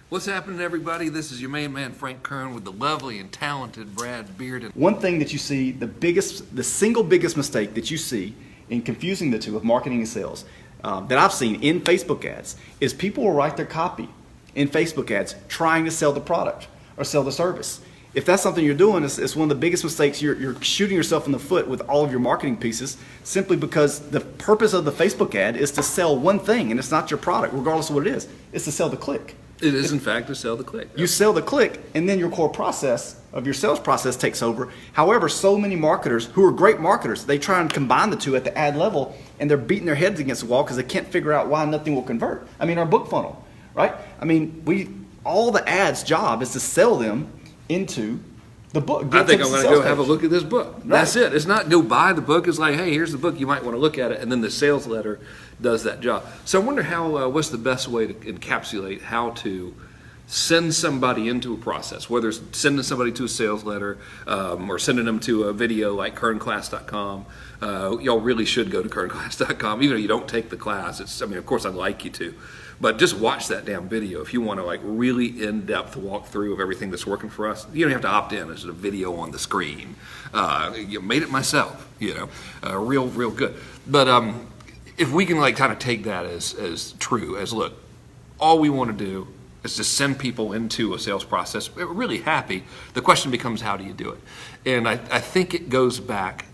What's happening, everybody? This is your main man, Frank Kern, with the lovely and talented Brad Bearden. One thing that you see, the single biggest mistake that you see in confusing the two of marketing and sales that I've seen in Facebook ads is people will write their copy in Facebook ads trying to sell the product or sell the service. If that's something you're doing, it's one of the biggest mistakes. You're shooting yourself in the foot with all of your marketing pieces simply because the purpose of the Facebook ad is to sell one thing, and it's not your product, regardless of what it is. It's to sell the click. It is, in fact, to sell the click. You sell the click, and then your core process of your sales process takes over. However, so many marketers who are great marketers, they try and combine the two at the ad level, and they're beating their heads against the wall because they can't figure out why nothing will convert. I mean, our book funnel, right? I mean, all the ads' job is to sell them into the book. I think I'm going to go have a look at this book. Right. That's it. It's not go buy the book. It's like, hey, here's the book. You might want to look at it. And then the sales letter does that job. So I wonder what's the best way to encapsulate how to send somebody into a process, whether it's sending somebody to a sales letter or sending them to a video like kernclass.com. Y'all really should go to kernclass.com, even if you don't take the class. Of course, I'd like you to. But just watch that damn video if you want to really in-depth walk through of everything that's working for us. You don't have to opt in. There's a video on the screen. You made it myself, real good. But if we can kind of take that as true, as look, all we want to do is to send people into a sales process. We're really happy. The question becomes, how do you do it? And I think it goes back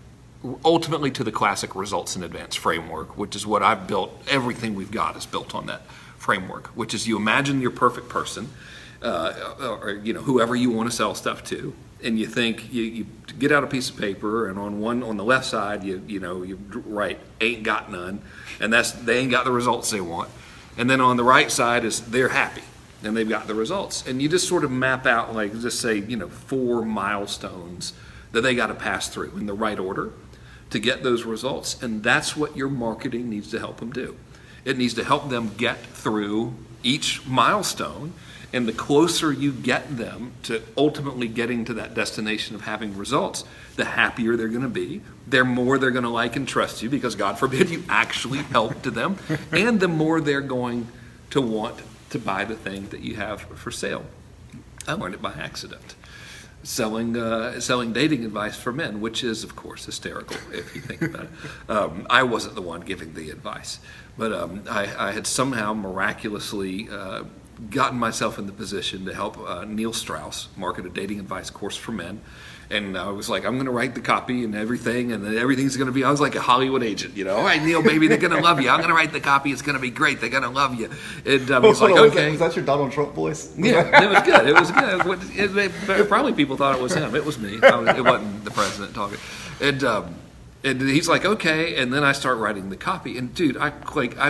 ultimately to the classic results in advance framework, which is what I've built. Everything we've got is built on that framework, which is you imagine your perfect person, or whoever you want to sell stuff to, and you think you get out a piece of paper, and on the left side you write ain't got none, and they ain't got the results they want, and then on the right side is they're happy and they've got the results, and you just sort of map out just say 4 milestones that they got to pass through in the right order to get those results, and that's what your marketing needs to help them do. It needs to help them get through each milestone, and the closer you get them to ultimately getting to that destination of having results, the happier they're going to be, the more they're going to like and trust you, because God forbid you actually helped them, and the more they're going to want to buy the thing that you have for sale. I learned it by accident. Selling dating advice for men, which is, of course, hysterical if you think about it. I wasn't the one giving the advice, but I had somehow miraculously gotten myself in the position to help Neil Strauss market a dating advice course for men. And I was like, I'm going to write the copy and everything, and then everything's going to be, I was like a Hollywood agent, all right, Neil, baby, they're going to love you. I'm going to write the copy. It's going to be great. They're going to love you. And he's like, okay. Was that your Donald Trump voice? Yeah, it was good. It was good. Probably people thought it was him. It was me. It wasn't the president talking. And he's like, okay. And then I start writing the copy. And dude, I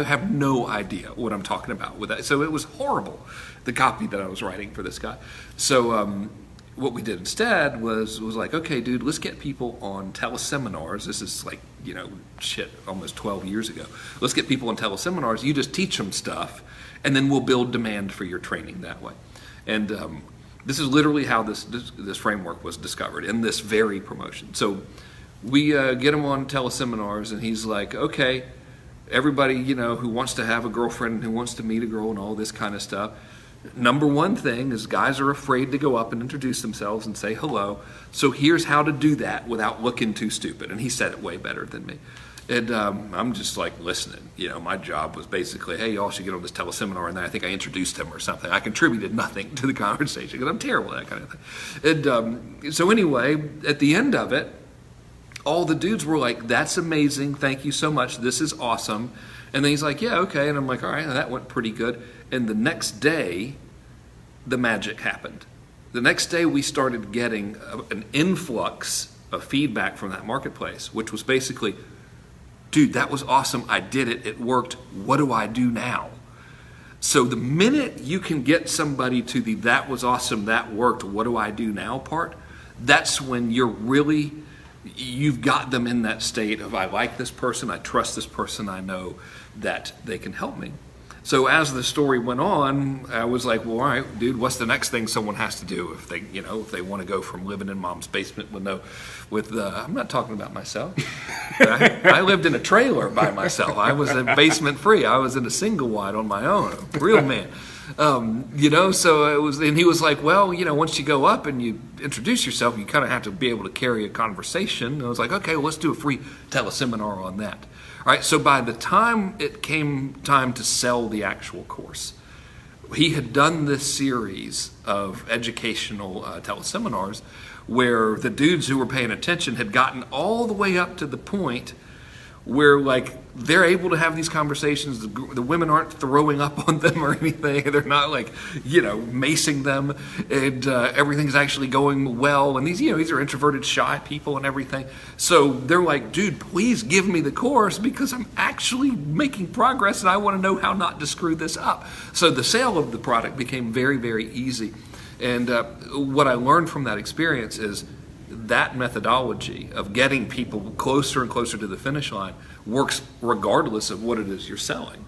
have no idea what I'm talking about with that. So it was horrible, the copy that I was writing for this guy. So what we did instead was like, okay, dude, let's get people on teleseminars. This is almost 12 years ago. Let's get people on teleseminars. You just teach them stuff, and then we'll build demand for your training that way. And this is literally how this framework was discovered in this very promotion. So we get him on teleseminars, and he's like, okay, everybody, who wants to have a girlfriend, who wants to meet a girl and all this kind of stuff, number one thing is guys are afraid to go up and introduce themselves and say hello. So here's how to do that without looking too stupid. And he said it way better than me. And I'm just listening. My job was basically, hey, y'all should get on this teleseminar. And then I think I introduced him or something. I contributed nothing to the conversation because I'm terrible at that kind of thing. And so anyway, at the end of it, all the dudes were like, that's amazing. Thank you so much. This is awesome. And then he's like, yeah, okay. And I'm like, all right, that went pretty good. And the next day, the magic happened. The next day, we started getting an influx of feedback from that marketplace, which was basically, dude, that was awesome. I did it. It worked. What do I do now? So the minute you can get somebody to the that was awesome, that worked, what do I do now part, that's when you've got them in that state of I like this person, I trust this person, I know that they can help me. So as the story went on, I was like, well, all right, dude, what's the next thing someone has to do if they want to go from living in mom's basement I'm not talking about myself. I lived in a trailer by myself. I was in basement free. I was in a single wide on my own, a real man. So it was, and he was like, well, once you go up and you introduce yourself, you kind of have to be able to carry a conversation. And I was like, okay, well, let's do a free teleseminar on that. All right, so by the time it came time to sell the actual course, he had done this series of educational teleseminars where the dudes who were paying attention had gotten all the way up to the point where, like, they're able to have these conversations. The women aren't throwing up on them or anything. They're not, like, macing them, and everything's actually going well. And these are introverted, shy people and everything. So they're like, dude, please give me the course because I'm actually making progress and I want to know how not to screw this up. So the sale of the product became very, very easy. And what I learned from that experience is that methodology of getting people closer and closer to the finish line works regardless of what it is you're selling.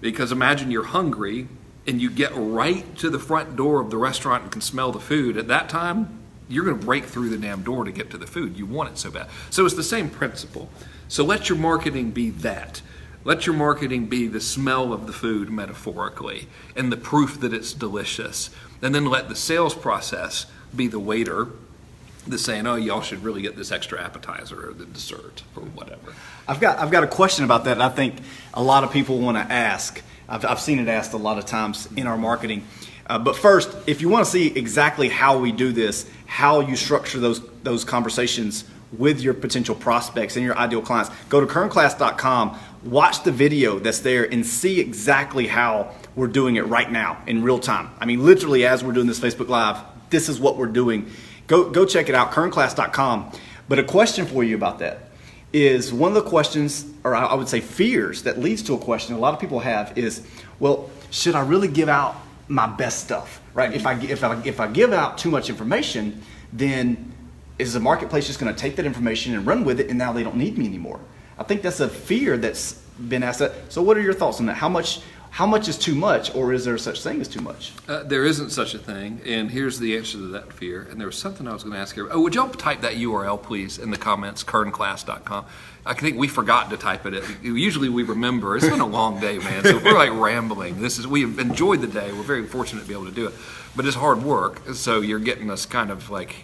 Because imagine you're hungry and you get right to the front door of the restaurant and can smell the food. At that time, you're going to break through the damn door to get to the food. You want it so bad. So it's the same principle. So let your marketing be that. Let your marketing be the smell of the food metaphorically and the proof that it's delicious. And then let the sales process be the waiter that's saying, oh, y'all should really get this extra appetizer or the dessert or whatever. I've got a question about that. I think a lot of people want to ask. I've seen it asked a lot of times in our marketing. But first, if you want to see exactly how we do this, how you structure those conversations with your potential prospects and your ideal clients, go to kernclass.com, watch the video that's there, and see exactly how we're doing it right now in real time. I mean, literally, as we're doing this Facebook Live, this is what we're doing. Go check it out, kernclass.com. But a question for you about that is, one of the questions, or I would say fears that leads to a question a lot of people have is, well, should I really give out my best stuff, right? If I give out too much information, then is the marketplace just going to take that information and run with it, and now they don't need me anymore? I think that's a fear that's been asked. So what are your thoughts on that? How much is too much, or is there such thing as too much? There isn't such a thing, and here's the answer to that fear. And there was something I was going to ask here. Oh, would y'all type that URL, please, in the comments, kernclass.com. I think we forgot to type it. Usually we remember. It's been a long day, man, so if we're like rambling. We've enjoyed the day. We're very fortunate to be able to do it. But it's hard work, so you're getting us kind of like,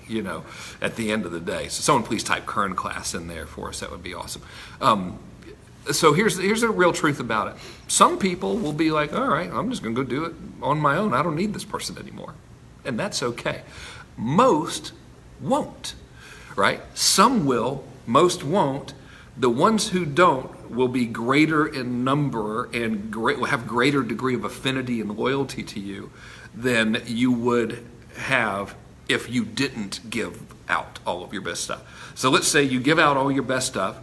at the end of the day. So someone please type Kern Class in there for us. That would be awesome. So here's the real truth about it. Some people will be like, all right, I'm just going to go do it on my own. I don't need this person anymore. And that's okay. Most won't, right? Some will, most won't. The ones who don't will be greater in number and will have greater degree of affinity and loyalty to you than you would have if you didn't give out all of your best stuff. So let's say you give out all your best stuff.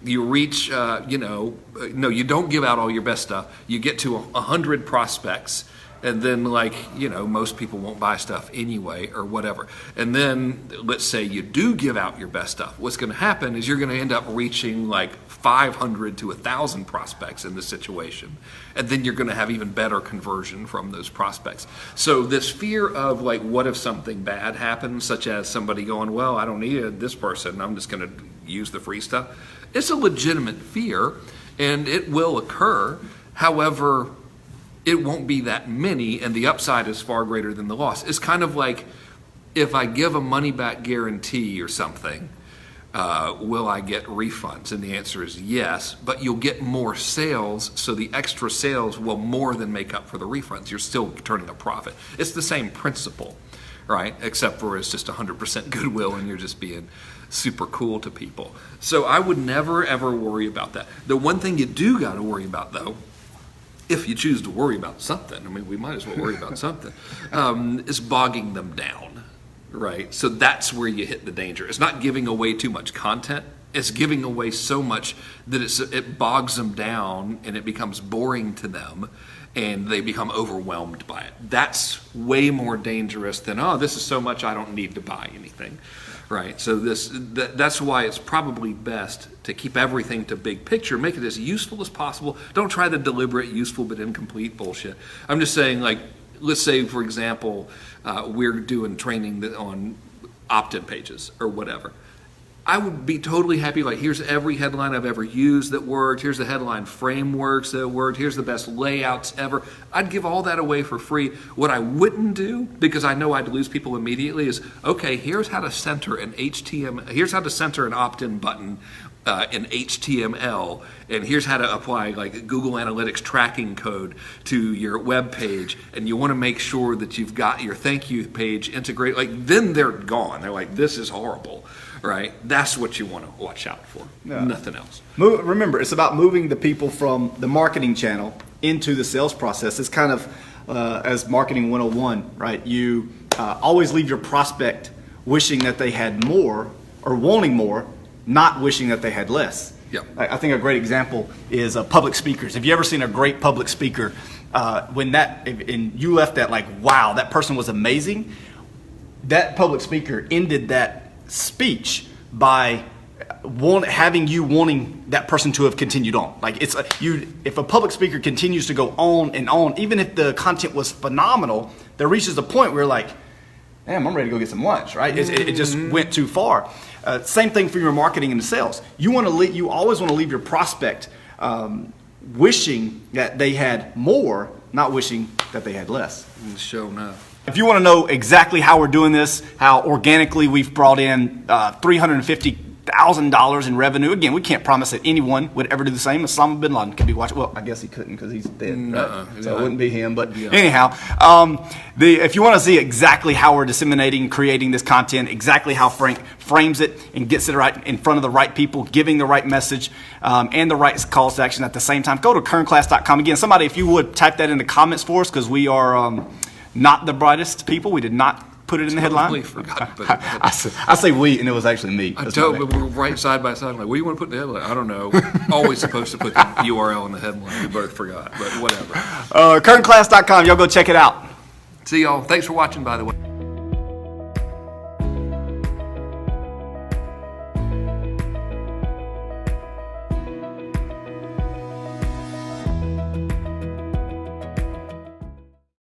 You reach, no, you don't give out all your best stuff. You get to 100 prospects, and then most people won't buy stuff anyway or whatever. And then let's say you do give out your best stuff. What's going to happen is you're going to end up reaching 500 to 1,000 prospects in this situation. And then you're going to have even better conversion from those prospects. So this fear of what if something bad happens, such as somebody going, well, I don't need this person, I'm just going to use the free stuff. It's a legitimate fear, and it will occur. However, it won't be that many, and the upside is far greater than the loss. It's kind of like if I give a money-back guarantee or something, will I get refunds? And the answer is yes, but you'll get more sales, so the extra sales will more than make up for the refunds. You're still turning a profit. It's the same principle, right? Except for it's just 100% goodwill, and you're just being super cool to people. So I would never, ever worry about that. The one thing you do got to worry about, though, if you choose to worry about something, I mean, we might as well worry about something, is bogging them down, right? So that's where you hit the danger. It's not giving away too much content. It's giving away so much that it bogs them down and it becomes boring to them and they become overwhelmed by it. That's way more dangerous than, oh, this is so much I don't need to buy anything, right? So that's why it's probably best to keep everything to big picture, make it as useful as possible. Don't try the deliberate, useful but incomplete bullshit. I'm just saying, let's say, for example, we're doing training on opt-in pages or whatever. I would be totally happy, like, here's every headline I've ever used that worked, here's the headline frameworks that worked, here's the best layouts ever. I'd give all that away for free. What I wouldn't do, because I know I'd lose people immediately, is, okay, here's how to center an here's how to center an opt-in button in HTML, and here's how to apply like Google Analytics tracking code to your web page, and you want to make sure that you've got your thank you page integrated. Like, then they're gone. They're like, this is horrible. Right? That's what you want to watch out for. Yeah. Nothing else. Remember, it's about moving the people from the marketing channel into the sales process. It's kind of as marketing 101, right? You always leave your prospect wishing that they had more or wanting more, not wishing that they had less. Yep. I think a great example is public speakers. Have you ever seen a great public speaker and you left that like, wow, that person was amazing? That public speaker ended that speech by having you wanting that person to have continued on. Like, it's if a public speaker continues to go on and on, even if the content was phenomenal, there reaches a point where you're like, damn, I'm ready to go get some lunch, right? It just went too far. Same thing for your marketing and sales. You always want to leave your prospect wishing that they had more, not wishing that they had less. Sure enough. If you want to know exactly how we're doing this, how organically we've brought in $350,000 in revenue, again, we can't promise that anyone would ever do the same. Osama bin Laden could be watching. Well, I guess he couldn't because he's dead, right? So it wouldn't be him. But anyhow, if you want to see exactly how we're disseminating, creating this content, exactly how Frank frames it and gets it right in front of the right people, giving the right message and the right calls to action at the same time, go to kernclass.com. Again, somebody, if you would, type that in the comments for us, because we are not the brightest people. We did not put it in the headline. Totally forgot to put it in the headline. I say we, and it was actually me. I told you, we were right side by side. I'm like, what do you want to put in the headline? I don't know. Always supposed to put the URL in the headline. We both forgot, but whatever. Kernclass.com. Y'all go check it out. See y'all. Thanks for watching, by the way.